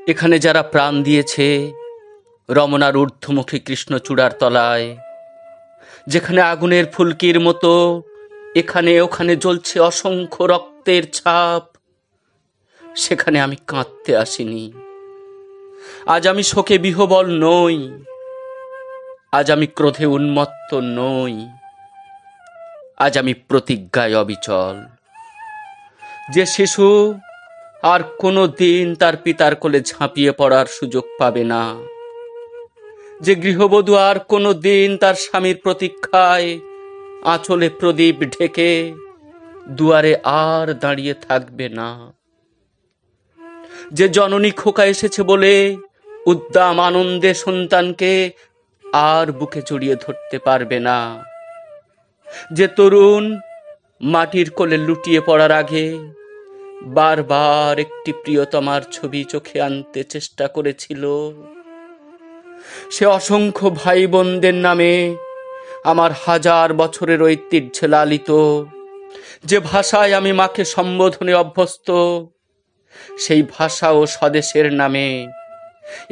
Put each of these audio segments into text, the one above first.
এখানে যারা প্রাণ দিয়েছে রমনার ঊর্ধ্বমুখী কৃষ্ণচূড়ার তলায়, যেখানে আগুনের ফুলকির মতো এখানে ওখানে জ্বলছে অসংখ্য রক্তের ছাপ, সেখানে আমি কাঁদতে আসিনি। আজ আমি শোকে বিহ্বল নই, আজ আমি ক্রোধে উন্মত্ত নই, আজ আমি প্রতিজ্ঞায় অবিচল। যে শিশু আর কোনো দিন তার পিতার কোলে ঝাঁপিয়ে পড়ার সুযোগ পাবে না, যে গৃহবধূ আর কোনো দিন তার স্বামীর প্রতীক্ষায় আঁচলে প্রদীপ ঢেকে দুয়ারে আর দাঁড়িয়ে থাকবে না, যে জননী খোকা এসেছে বলে উদ্দাম আনন্দে সন্তানকে আর বুকে জড়িয়ে ধরতে পারবে না, যে তরুণ মাটির কোলে লুটিয়ে পড়ার আগে বারবার একটি প্রিয়তমার ছবি চোখে আনতে চেষ্টা করেছিল, সে অসংখ্য ভাই বোনদের নামে আমার হাজার বছরের ঐতিহ্যে লালিত যে ভাষায় আমি মাকে সম্বোধনে অভ্যস্ত, সেই ভাষা ও স্বদেশের নামে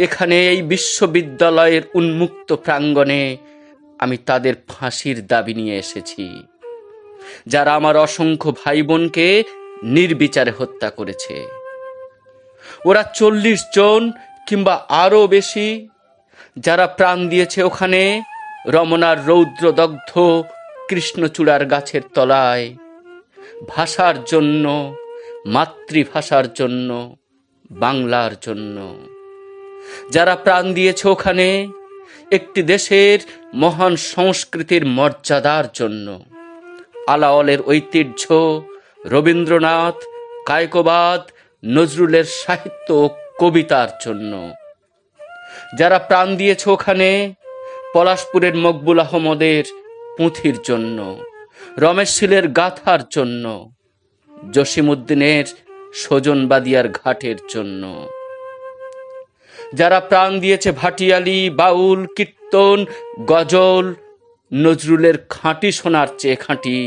এখানে এই বিশ্ববিদ্যালয়ের উন্মুক্ত প্রাঙ্গণে আমি তাদের ফাঁসির দাবি নিয়ে এসেছি, যারা আমার অসংখ্য ভাই বোনকে নির্বিচারে হত্যা করেছে। ওরা 40 জন কিংবা আরো বেশি, যারা প্রাণ দিয়েছে ওখানে রমনার রৌদ্রদগ্ধ কৃষ্ণচূড়ার গাছের তলায়, ভাষার জন্য, মাতৃভাষার জন্য, বাংলার জন্য। যারা প্রাণ দিয়েছে ওখানে একটি দেশের মহান সংস্কৃতির মর্যাদার জন্য, আলাওলের ঐতিহ্য, রবীন্দ্রনাথ, কায়কোবাদ, নজরুলের সাহিত্য ও কবিতার জন্য। যারা প্রাণ দিয়েছে ওখানে পলাশপুরের মকবুল আহমদের পুঁথির জন্য, রমেশ শীলের গাথার জন্য, জসিমউদ্দিনের সজনবাদিয়ার ঘাটের জন্য। যারা প্রাণ দিয়েছে ভাটিয়ালি, বাউল, কীর্তন, গজল, নজরুলের খাঁটি সোনার চেয়ে খাঁটি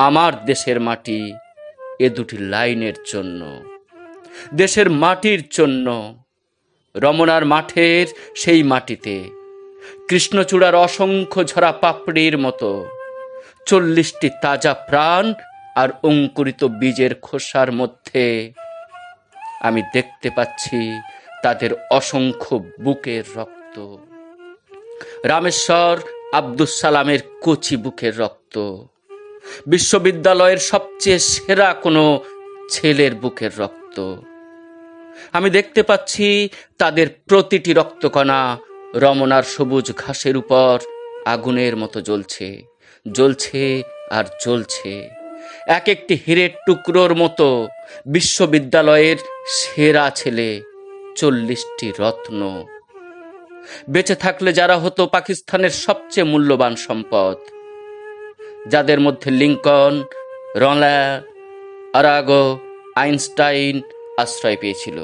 আমার দেশের মাটি, এ দুটি লাইনের জন্য, দেশের মাটির জন্য। রমনার মাঠের সেই মাটিতে কৃষ্ণচূড়ার অসংখ্য ঝরা পাপড়ির মতো 40টি তাজা প্রাণ আর অঙ্কুরিত বীজের খোসার মধ্যে আমি দেখতে পাচ্ছি তাদের অসংখ্য বুকের রক্ত, রামেশ্বর আব্দুস সালামের কচি বুকের রক্ত, বিশ্ববিদ্যালয়ের সবচেয়ে সেরা কোনো ছেলের বুকের রক্ত। আমি দেখতে পাচ্ছি তাদের প্রতিটি রক্তকণা রমনার সবুজ ঘাসের উপর আগুনের মতো জ্বলছে, জ্বলছে আর জ্বলছে, এক একটি হীরের টুকরোর মতো বিশ্ববিদ্যালয়ের সেরা ছেলে, 40টি রত্ন। বেঁচে থাকলে যারা হতো পাকিস্তানের সবচেয়ে মূল্যবান সম্পদ, যাদের মধ্যে লিঙ্কন, রলা, আরাগো, আইনস্টাইন আশ্রয় পেয়েছিল,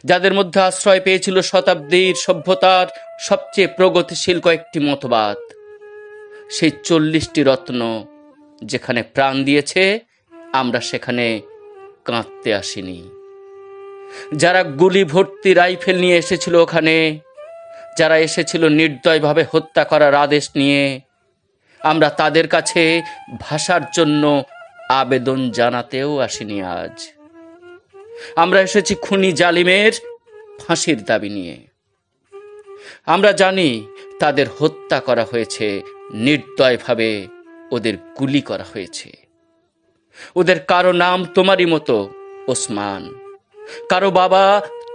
যাদের মধ্যে আশ্রয় পেয়েছিল শতাব্দীর সভ্যতার সবচেয়ে প্রগতিশীল কয়েকটি মতবাদ, সেই 40টি রত্ন যেখানে প্রাণ দিয়েছে, আমরা সেখানে কাঁদতে আসিনি। যারা গুলি ভর্তি রাইফেল নিয়ে এসেছিল ওখানে, যারা এসেছিল নির্দয়ভাবে হত্যা করার আদেশ নিয়ে, আমরা তাদের কাছে ভাষার জন্য আবেদন জানাতেও আসিনি। আজ আমরা এসেছি খুনি জালিমের ফাঁসির দাবি নিয়ে। আমরা জানি তাদের হত্যা করা হয়েছে নির্দয়ভাবে, ওদের গুলি করা হয়েছে। ওদের কারো নাম তোমারই মতো ওসমান, কারো বাবা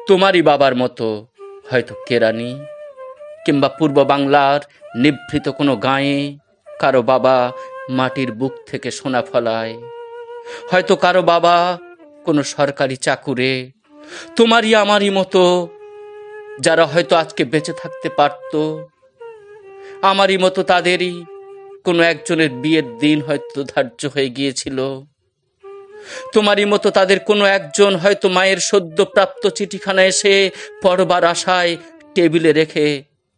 তোমারই বাবার মতো হয়তো কেরানি, কিংবা পূর্ব বাংলার নিভৃত কোনো গাঁয়ে কারো বাবা মাটির বুক থেকে সোনা ফলায়, হয়তো কারো বাবা কোনো সরকারি চাকুরে, তোমারই আমারই মতো, যারা হয়তো আজকে বেঁচে থাকতে পারত। আমারই মতো তাদেরই কোনো একজনের বিয়ের দিন হয়তো ধার্য হয়ে গিয়েছিল, তোমারই মতো তাদের কোনো একজন হয়তো মায়ের সদ্য প্রাপ্ত চিঠিখানা এসে পড়বার আশায় টেবিলে রেখে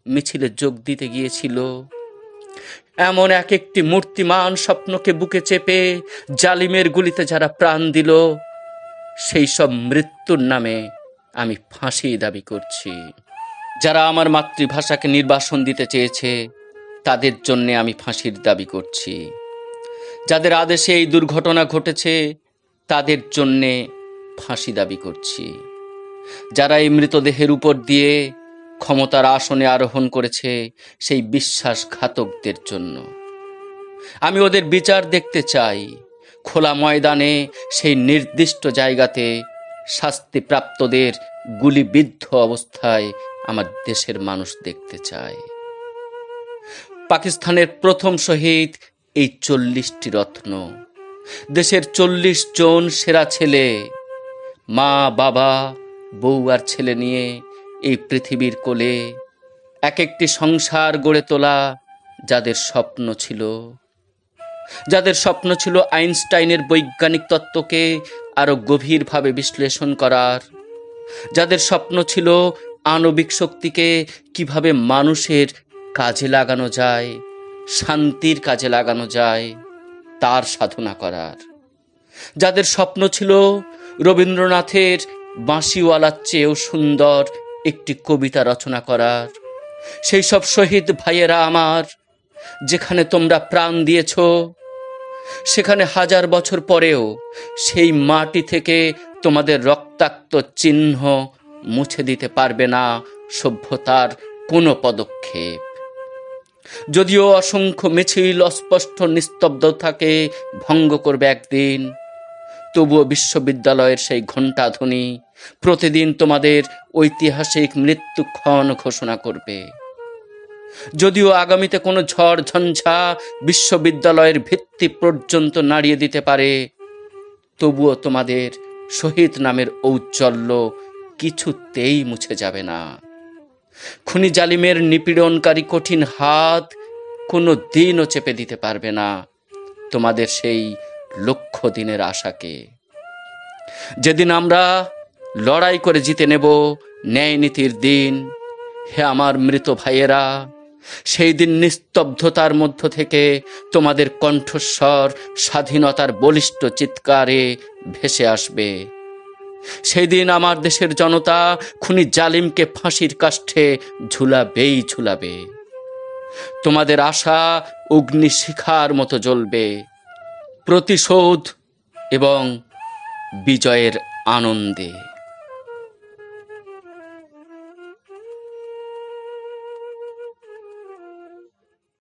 মিছিলে যোগ দিতে গিয়েছিল। এমন এক একটি মূর্তিমান স্বপ্নকে বুকে চেপে জালিমের গুলিতে যারা প্রাণ দিল, সেই সব মৃত্যুর নামে আমি ফাঁসি দাবি করছি। যারা আমার মাতৃভাষাকে নির্বাসন দিতে চেয়েছে তাদের জন্য আমি ফাঁসির দাবি করছি। যাদের আদেশে এই দুর্ঘটনা ঘটেছে তাদের জন্যে ফাঁসি দাবি করছি। যারা এই মৃতদেহের উপর দিয়ে ক্ষমতার আসনে আরোহণ করেছে সেই বিশ্বাসঘাতকদের জন্য আমি ওদের বিচার দেখতে চাই। খোলা ময়দানে সেই নির্দিষ্ট জায়গাতে শাস্তিপ্রাপ্তদের গুলিবিদ্ধ অবস্থায় আমার দেশের মানুষ দেখতে চায়। পাকিস্তানের প্রথম শহীদ এই 40টি রত্ন, দেশের 40 জন সেরা ছেলে, মা বাবা বউ আর ছেলে নিয়ে এই পৃথিবীর কোলে এক একটি সংসার গড়ে তোলা যাদের স্বপ্ন ছিল আইনস্টাইনের বৈজ্ঞানিক তত্ত্বকে আরো গভীরভাবে বিশ্লেষণ করার, যাদের স্বপ্ন ছিল আণবিক শক্তিকে কিভাবে মানুষের কাজে লাগানো যায়, শান্তির কাজে লাগানো যায় তার সাধনা করার, যাদের স্বপ্ন ছিল রবীন্দ্রনাথের বাঁশিওয়ালার চেয়েও সুন্দর একটি কবিতা রচনা করার, সেই সব শহীদ ভাইয়েরা আমার, যেখানে তোমরা প্রাণ দিয়েছ সেখানে 1000 বছর পরেও সেই মাটি থেকে তোমাদের রক্তাক্ত চিহ্ন মুছে দিতে পারবে না সভ্যতার কোনো পদক্ষেপ। যদিও অসংখ্য মিছিল অস্পষ্ট নিস্তব্ধতাকে ভঙ্গ করবে একদিন, তবুও বিশ্ববিদ্যালয়ের সেই ঘণ্টাধ্বনি প্রতিদিন তোমাদের ঐতিহাসিক মৃত্যুক্ষণ ঘোষণা করবে। যদিও আগামীতে কোনো ঝড় ঝঞ্ঝা বিশ্ববিদ্যালয়ের ভিত্তি পর্যন্ত নাড়িয়ে দিতে পারে, তবুও তোমাদের শহীদ নামের ঔজ্জ্বল্য কিছুতেই মুছে যাবে না। খুনি জালিমের নিপীড়নকারী কঠিন হাত কোনো দিনও চেপে দিতে পারবে না তোমাদের সেই লক্ষ্য দিনের আশাকে। যেদিন আমরা লড়াই করে জিতে নেব ন্যায় নীতির দিন, হে আমার মৃত ভাইয়েরা, সেই দিন নিস্তব্ধতার মধ্য থেকে তোমাদের কণ্ঠস্বর স্বাধীনতার বলিষ্ঠ চিৎকারে ভেসে আসবে। সেই দিন আমার দেশের জনতা খুনি জালিমকে ফাঁসির কাষ্ঠে ঝুলাবে। তোমাদের আশা অগ্নিশিখার মতো জ্বলবে। প্রতিশোধ এবং বিজয়ের আনন্দে।